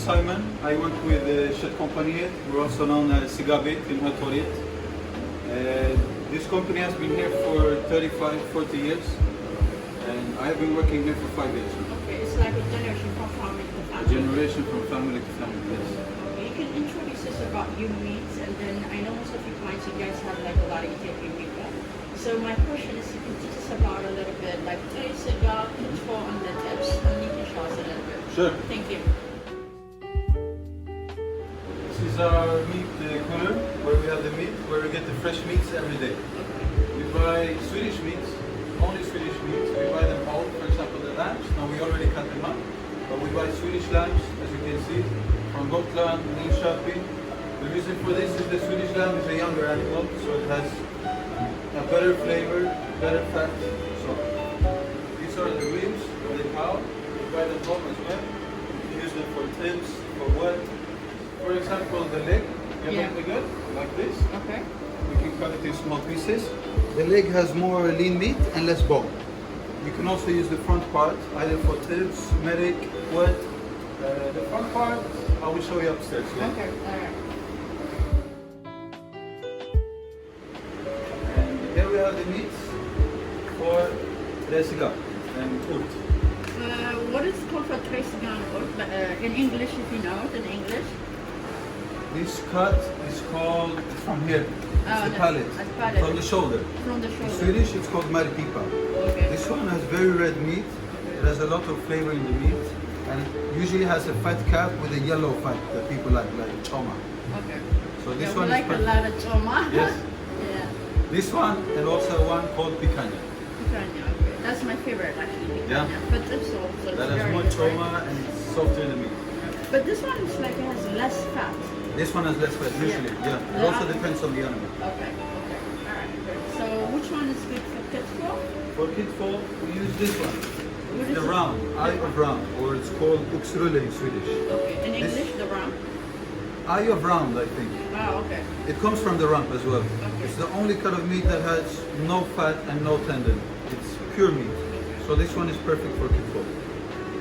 Simon. I work with KÖTTKOMPANIET. We're also known as Sigabit in KÖTTKOMPANIET. This company has been here for 35, 40 years, and I have been working here for 5 years now. Okay, it's like a generation from family to A family. generation from family to family, yes. Okay, you can introduce us about your meats, and then I know most of your clients, you guys have like a lot of Ethiopian people. So my question is, you can teach us about a little bit, like TSEHAY'S, KÖTTKO, and the tips, and you can show us a little bit. Sure. Thank you. This is our meat cooler, where we have the meat, where we get the fresh meats every day. We buy Swedish meats, only Swedish meats. We buy them whole, for example the lambs. Now we already cut them up, but we buy Swedish lambs, as you can see, from Gotland, Linköping. The reason for this is the Swedish lamb is a younger animal, so it has a better flavor, better fat. So these are the ribs of the cow. We buy them home as well. We use them for tips, for what? For example, the leg, the gut, like this. Okay. We can cut it in small pieces. The leg has more lean meat and less bone. You can also use the front part, either for tips, medic, what. The front part, I will show you upstairs. Yeah? Okay, alright. And here we have the meats for resiga and urt. What is it called for TSEHAY'S? In English, if you know it, in English? This cut is called, it's from here. It's the palate, palate. from the shoulder. From the In shoulder. Swedish, it's called marpipa. Okay. This one has very red meat. It has a lot of flavor in the meat, and it usually has a fat cap with a yellow fat that people like choma. Okay. So this Yeah, one we like is a lot of choma. Yes. Yeah. This one and also one called picanha. Picanha, okay. That's my favorite actually. Yeah. Picanha. But it's also That has more choma and it's softer in the meat. But this one is like it has less fat. This one has less fat usually. Yeah. It also depends on the animal. Okay. Okay. All right. Good. So which one is good for KÖTTKO? For KÖTTKO, we use this one. What It's is the it? round, eye of round, or it's called oxrulle in Swedish. Okay. In This- English, the rump. Eye of round, I think. Oh, okay. It comes from the rump as well. Okay. It's the only cut of meat that has no fat and no tendon. It's pure meat. So this one is perfect for KÖTTKO.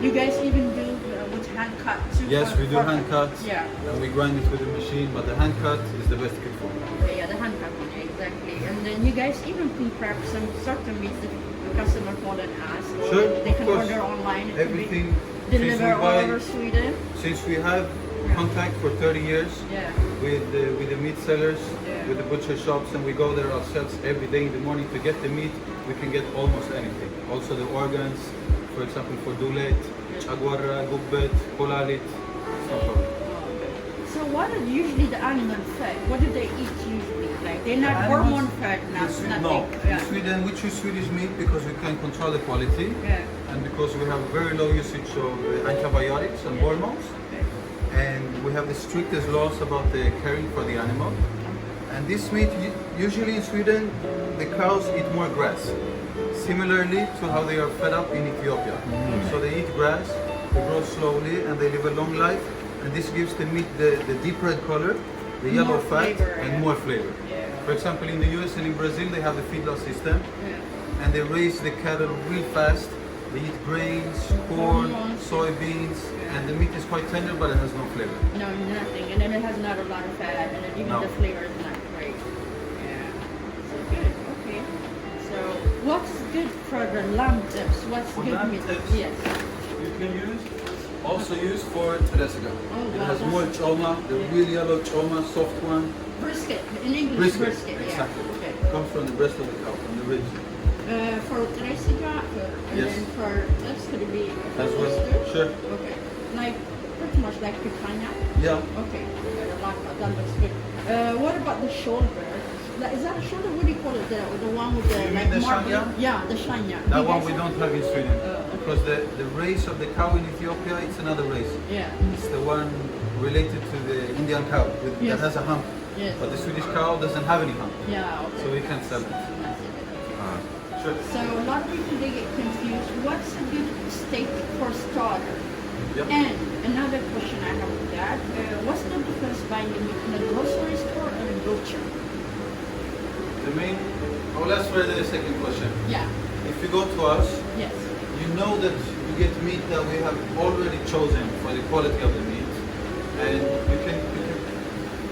You guys even do with hand cut too? Yes, we do hand cuts. Yeah. And we grind it with a machine, but the hand cut is the best KÖTTKO. Okay, yeah, the hand cut one, yeah, exactly. And then you guys even can prep some certain meats that the customer call and ask. Or Sure, they of can course. order online. It can be Everything. deliver all over Sweden. Since we have contact for 30 years Yeah. with the meat sellers, Yeah. with the butcher shops, and we go there ourselves every day in the morning to get the meat, we can get almost anything. Also the organs, for example, for dulet, chagwarra, gubbet, kolalit, it's no problem. So what are usually the animal fed? What do they eat usually? Like they're not The hormone animals- fed, not nothing. No, in Yeah. Sweden we choose Swedish meat because we can control the quality, Yeah. and because we have very low usage of antibiotics and hormones, Okay. and we have the strictest laws about the caring for the animal. And this meat, usually in Sweden, the cows eat more grass, similarly to how they are fed up in Ethiopia. So they eat grass, they grow slowly, and they live a long life. And this gives the meat the deep red color, the yellow More fat, flavor, and yeah. more flavor. Yeah. For example, in the US and in Brazil, they have the feedlot system, Yeah. and they raise the cattle real fast. They eat grains, corn, Hormones. soybeans, and the meat is quite tender, but it has no flavor. No, nothing. And then it has not a lot of fat, and then even No. the flavor is not great. Yeah. So good. Okay. So what's good for the lamb tips? What's For good lamb meat? tips? Yes. You can also use for teresiga. Oh, It wow, has that's- more choma, the real yellow choma, soft one. Brisket. In English, Brisket, brisket. Yeah. exactly. Okay. Comes from the breast of the cow, from the ribs. For TSEHAY'S, and Yes. then for this could it be As well. oyster? Sure. Okay. Like pretty much like picanha. Yeah. Okay. I like that. That looks good. What about the shoulder? Is that a shoulder? What do you call it? The one with the You like mean the marble? shanya? Yeah, the shanya. That You one guys we have- don't have in Sweden. Okay. Because the race of the cow in Ethiopia, it's another race. Yeah. It's the one related to the Indian cow Yes. that has a hump. Yes. But the Swedish cow doesn't have any hump. Yeah. Okay. So we can't sell it. Sure. So a lot of people they get confused. What's a good steak for starter? Yep. And another question I have with that: what's the difference buying the meat in a grocery store or a butcher? The main, well, that's for the second question. Yeah. If you go to us, Yes. you know that you get meat that we have already chosen for the quality of the meat. and you can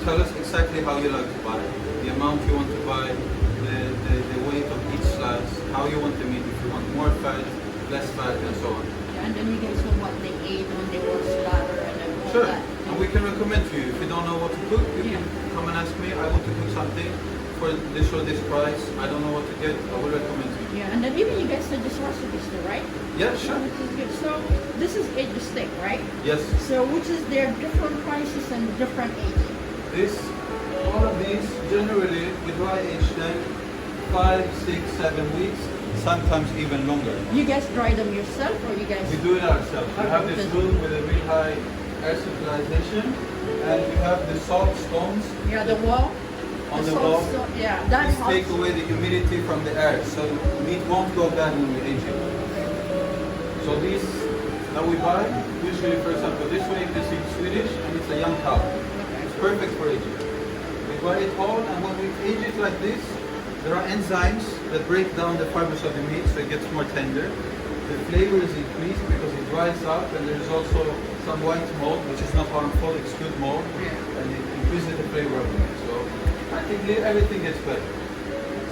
tell us exactly how you like to buy, the amount you want to buy, the weight of each slice, how you want the meat, if you want more fat, less fat, and so on. Yeah, and then you guys know what they ate when they were slaughtered and then all Sure, that. and we can recommend to you. If you don't know what to cook, you can come and ask me. I want to cook something for this or this price. I don't know what to get. I will recommend to you. Yeah, and then even you guys suggest recipes too, right? Yeah, sure. Which is good. So this is aged steak, right? Yes. So which is their different prices and different aging. All of these, generally, we dry age them 5, 6, 7 weeks, sometimes even longer. You guys dry them yourself or you guys? We do it ourselves. We have this room with a really high air circulation, and we have the salt stones. Yeah, the wall. On the wall. Yeah, that This take away the humidity from the air, so meat won't go bad when we age it. So these that we buy, usually, for example, this one you can see Swedish, and it's a young cow. It's perfect for aging. We buy it whole, and when we age it like this, there are enzymes that break down the fibers of the meat, so it gets more tender. The flavor is increased because it dries out, and there's also some white mold, which is not harmful. It's good mold, and it increases the flavor of the meat. So practically everything gets better.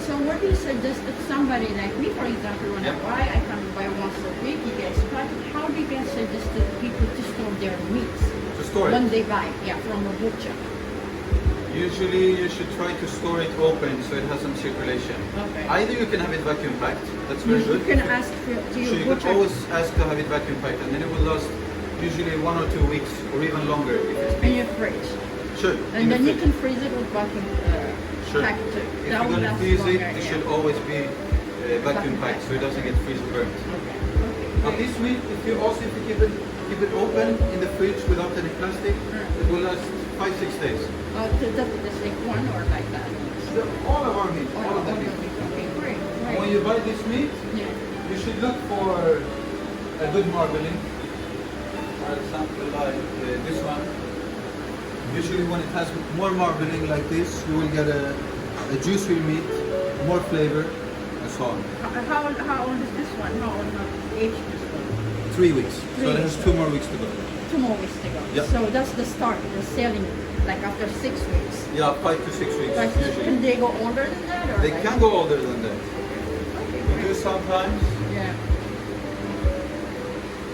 So what do you suggest if somebody like me, for example, when I buy, I can buy once a week, you guys buy, how do you guys suggest to people to store their meats? To store it? When they buy, from a butcher. Usually you should try to store it open so it has some circulation. Okay. Either you can have it vacuum packed, that's very good. You can ask to So your you butcher. can always ask to have it vacuum packed, and then it will last usually 1 or 2 weeks or even longer if it's In your fridge. Sure. And then you can freeze it with vacuum packed too. If That you're will going to last freeze it, longer, it should always be vacuum packed so it doesn't get freeze burnt. Okay. But this meat, if you keep it open in the fridge without any plastic, it will last 5-6 days. So that's like one or like that? All of our meat, all of the meat. Okay, great. And when you buy this meat, you should look for a good marbling. For example, like this one. Usually when it has more marbling like this, you will get a juicier meat, more flavor, and so on. How old is this one? How old age is this one? 3 weeks. So it has 3 weeks. 2 more weeks to go. 2 more weeks to go. Yep. So that's the start, the selling, like after 6 weeks. Yeah, 5 to 6 weeks Like, usually. can they go older than that? Or They like? can go older than that. Okay, We do sometimes. Yeah.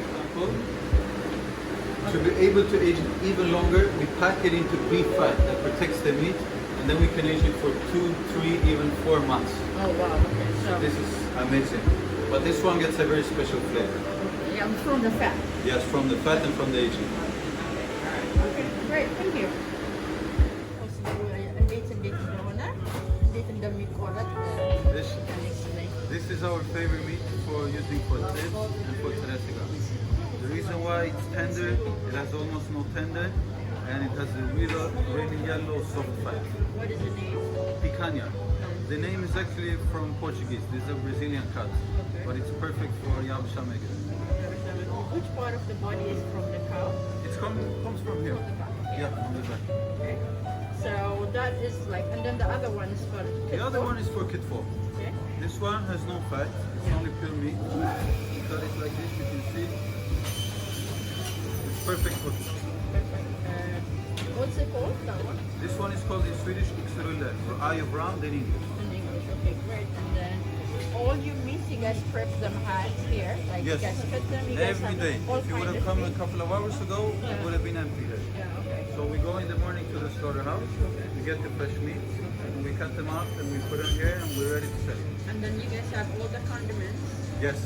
Example, to be able to age it even longer, we pack it into beef fat that protects the meat, and then we can age it for 2, 3, even 4 months. Oh wow. Okay. So This is amazing. But this one gets a very special flavor. yeah, from the fat. Yes, from the fat and from the aging. Okay, great. Thank you. This is our favorite meat for using for ribs and for teresiga. The reason why it's tender, it has almost no tender, and it has a really yellow soft fat. What is the name? Picanha. The name is actually from Portuguese. This is a Brazilian cut, but it's perfect for yam shamegas. Which part of the body is from the cow? It comes from here. From the back. Yeah, from the back. Okay. So that is like, and then the other one is for The other one is for kitfo. Okay. This one has no fat, it's only pure meat. Cut it like this, you can see. It's perfect for What's it called? That one? This one is called in Swedish Yxrulle, or eye of round in English. In English. Okay, great. And then all your meats, you guys prep them hot here. Like Yes. you guys cut them. You guys Every have day. all If you would kind have of come a meat. couple of hours ago, it would have been empty here. Yeah. Okay. So we go in the morning to the slaughterhouse, we get the fresh meat, and we cut them out, and we put them here, and we're ready to sell it. And then you guys have all the condiments. Yes.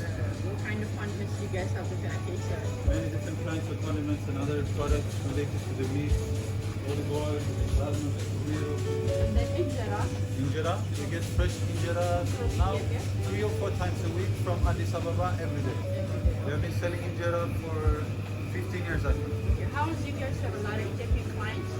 What kind of condiments you guys have to package? Many different kinds of condiments and other products related to the meat. Olive oil, almond, oil. And then injera. Injera, we get fresh injera now 3 or 4 times a week from Addis Ababa every day. We have been selling injera for 15 years I think. Okay. How is you guys have a lot of Ethiopian clients?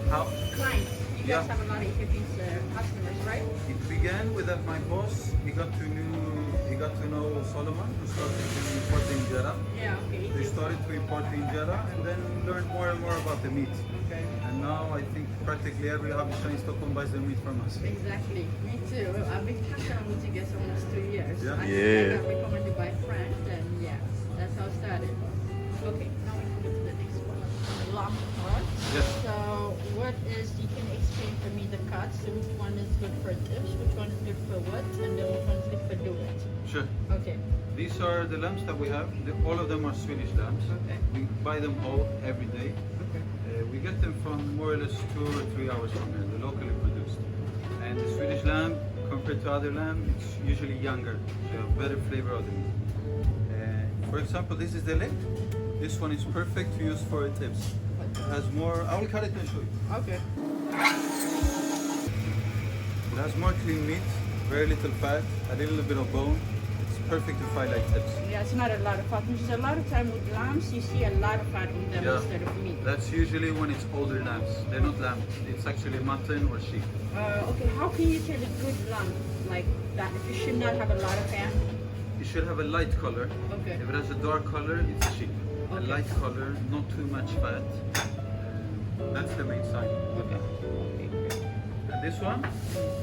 How? Clients. You guys Yeah. have a lot of Ethiopian customers, right? It began with my boss. He got to know Solomon, who started to import the injera. Yeah. Okay. They started to import the injera and then learned more and more about the meat. Okay. And now I think practically every Habesha in Stockholm buys the meat from us. Exactly. Me too. I've been customer with you guys almost 2 years. Yeah. I got recommended by a friend, and yeah, that's how it started. Okay, now we can go to the next one. lamb parts. Yes. So what is, you can explain for me the cuts, so which one is good for tips, which one is good for what, and then which one is good for duet. Sure. Okay. These are the lambs that we have. All of them are Swedish lambs. Okay. We buy them whole every day. Okay. We get them from more or less 2 or 3 hours from here. They're locally produced. And the Swedish lamb, compared to other lamb, it's usually younger. So you have better flavor of the meat. For example, this is the leg. This one is perfect to use for tips. It has more. I will cut it and show you. Okay. It has more clean meat, very little fat, a little bit of bone. It's perfect to fry like tips. Yeah, it's not a lot of fat, which is a lot of time with lambs, you see a lot of fat in them instead of meat. That's usually when it's older lambs. They're not lamb. It's actually mutton or sheep. Okay, how can you tell a good lamb like that? If you should not have a lot of fat? It should have a light color. Okay. If it has a dark color, it's a sheep. A Okay. light color, not too much fat. That's the main sign. Okay. And this one,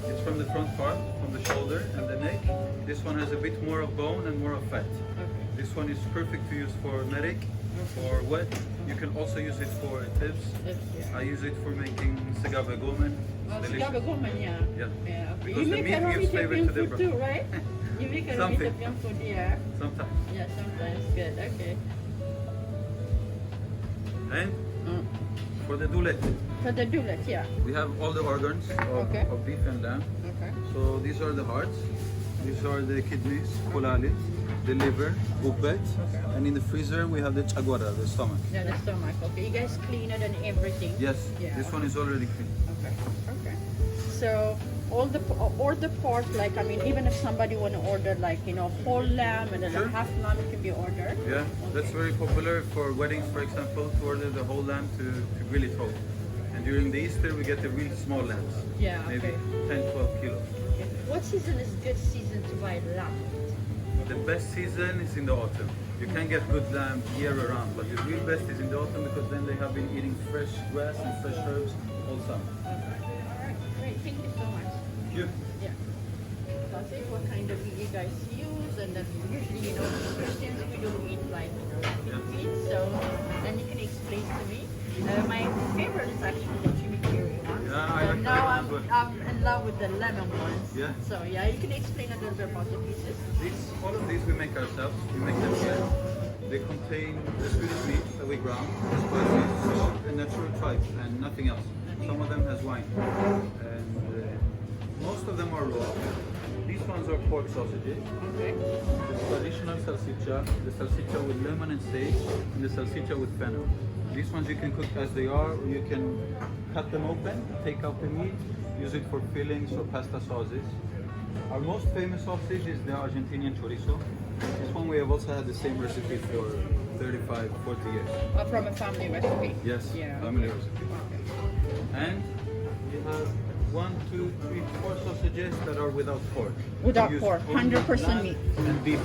it's from the front part, from the shoulder and the neck. This one has a bit more of bone and more of fat. Okay. This one is perfect to use for merik, for wet. You can also use it for tips. I use it for making segabe gomen. Segabe gomen, yeah. Yeah. Yeah, okay. Because You the make meat gives flavor Arabic to the food broth. too, right? You make Something. Arabic food, yeah. Sometimes. Yeah, sometimes. Good, okay. And for the dulet, For the dulet, yeah. we have all the organs Okay. of beef and lamb. Okay. So these are the hearts, these are the kidneys, kulalit, the liver, bubbet, and in the freezer we have the chagwara, the stomach. Yeah, the stomach. Okay, you guys clean it and everything. Yes, Yeah. this one is already clean. Okay. Okay. So all the pork, like, I mean, even if somebody want to order like, you know, whole lamb and then Sure. a half lamb, it can be ordered. Yeah, that's very popular for weddings, for example, to order the whole lamb to grill it whole. And during the Easter we get the real small lambs, Yeah. maybe Okay. 10, 12 kilos. Okay. What season is good season to buy lamb? The best season is in the autumn. You can get good lamb year around, but the real best is in the autumn because then they have been eating fresh grass and fresh herbs all summer. Okay. All right. Great. Thank you so much. Thank you. Yeah. So I'll say what kind of meat you guys use, and then usually, you know, Christians, we don't eat like, you know, meat, so then you can explain to me. My favorite is actually the chimichurri one. Yeah, I like now that one as well. I'm in love with the lemon ones. Yeah. So yeah, you can explain a little bit about the pieces. All of these we make ourselves. We make them here. They contain the Swedish meat that we ground, the spices, salt, and natural tripe, and nothing else. Some of them has wine, and most of them are raw. These ones are pork sausages. Okay. The traditional salsicha, the salsicha with lemon and sage, and the salsicha with fennel. These ones you can cook as they are, or you can cut them open, take out the meat, use it for fillings or pasta sauces. Our most famous sausage is the Argentinian chorizo. This one we have also had the same recipe for 35, 40 years. From a family recipe. Yes, Yeah. family recipe. Okay. And we have 1, 2, 3, 4 sausages that are without pork. Without We use pork, only 100% lamb meat. and beef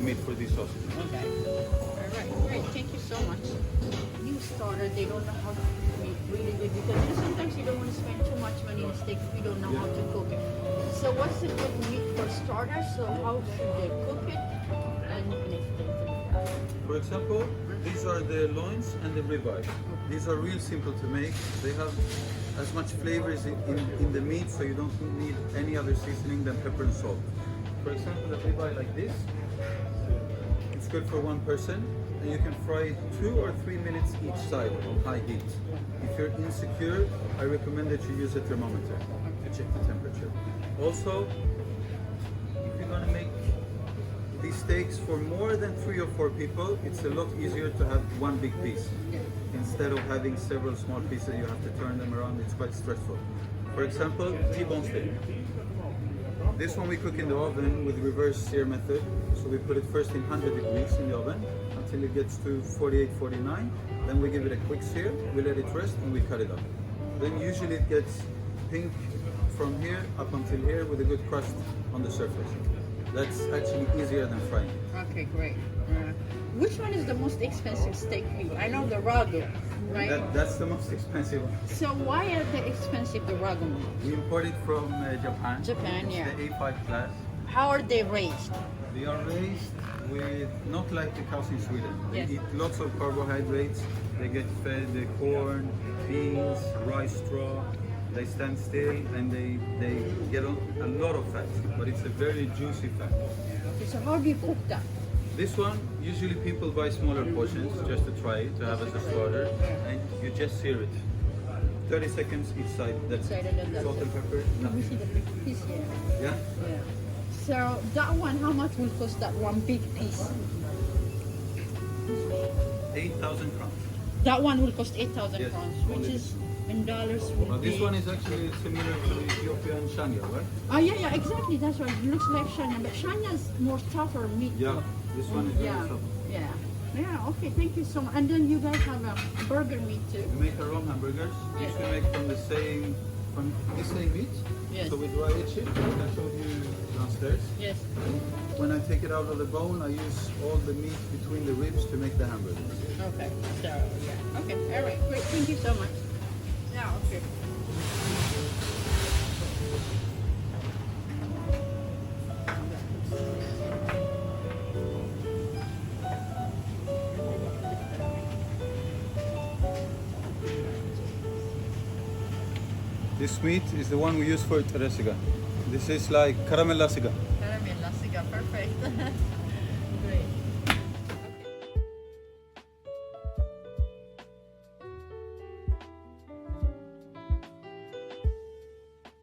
meat for these sausages. Okay. All right. Great. Thank you so much. New starter, they don't know how to make really good because, you know, sometimes you don't want to spend too much money on steak if you don't know how to cook it. So what's a good meat for starters? So how should they cook it? And you can explain to me that. For example, these are the loins and the ribeye. These are real simple to make. They have as much flavors in the meat, so you don't need any other seasoning than pepper and salt. For example, the ribeye like this, it's good for one person, and you can fry it 2 or 3 minutes each side on high heat. If you're insecure, I recommend that you use a thermometer to check the temperature. Also, if you're gonna make these steaks for more than 3 or 4 people, it's a lot easier to have one big piece. Instead of having several small pieces, you have to turn them around, it's quite stressful. For example, T-bone steak. This one we cook in the oven with reverse sear method. So we put it first in 100 degrees in the oven until it gets to 48, 49. Then we give it a quick sear, we let it rest, and we cut it up. Then usually it gets pink from here up until here with a good crust on the surface. That's actually easier than frying. Okay, great. Which one is the most expensive steak meat? I know the ragu, right? That's the most expensive one. So why are they expensive, the ragu meat? We import it from Japan. Japan, It's yeah. the A5 class. How are they raised? They are raised with not like the cows in Sweden. They Yes. eat lots of carbohydrates. They get fed the corn, beans, rice straw. They stand still and they get a lot of fat, but it's a very juicy fat. Okay, so how do you cook that? This one, usually people buy smaller portions just to try it, to have as a starter, and you just sear it. 30 seconds each side. That's Side it. and then that's Salt it. and pepper. Let me Nothing. see the big piece here. Yeah? Yeah. So that one, how much will cost that one big piece? 8,000 crowns. That one will cost 8,000 Yes, crowns, which only is in dollars will Now, this be... one is actually similar to Ethiopian shanya, right? Oh yeah, exactly. That's right. It looks like shanya, but shanya is more tougher meat. Yeah. This one is very Yeah, soft. yeah. Okay, thank you so much. And then you guys have a burger meat too. We make our own hamburgers. These we make from the same meat. Yes. So we dry it like I showed you downstairs. Yes. When I take it out of the bone, I use all the meat between the ribs to make the hamburgers. Okay. So yeah. Okay. All right. Great. Thank you so much. Yeah. Okay. This meat is the one we use for teresiga. This is like caramella siga.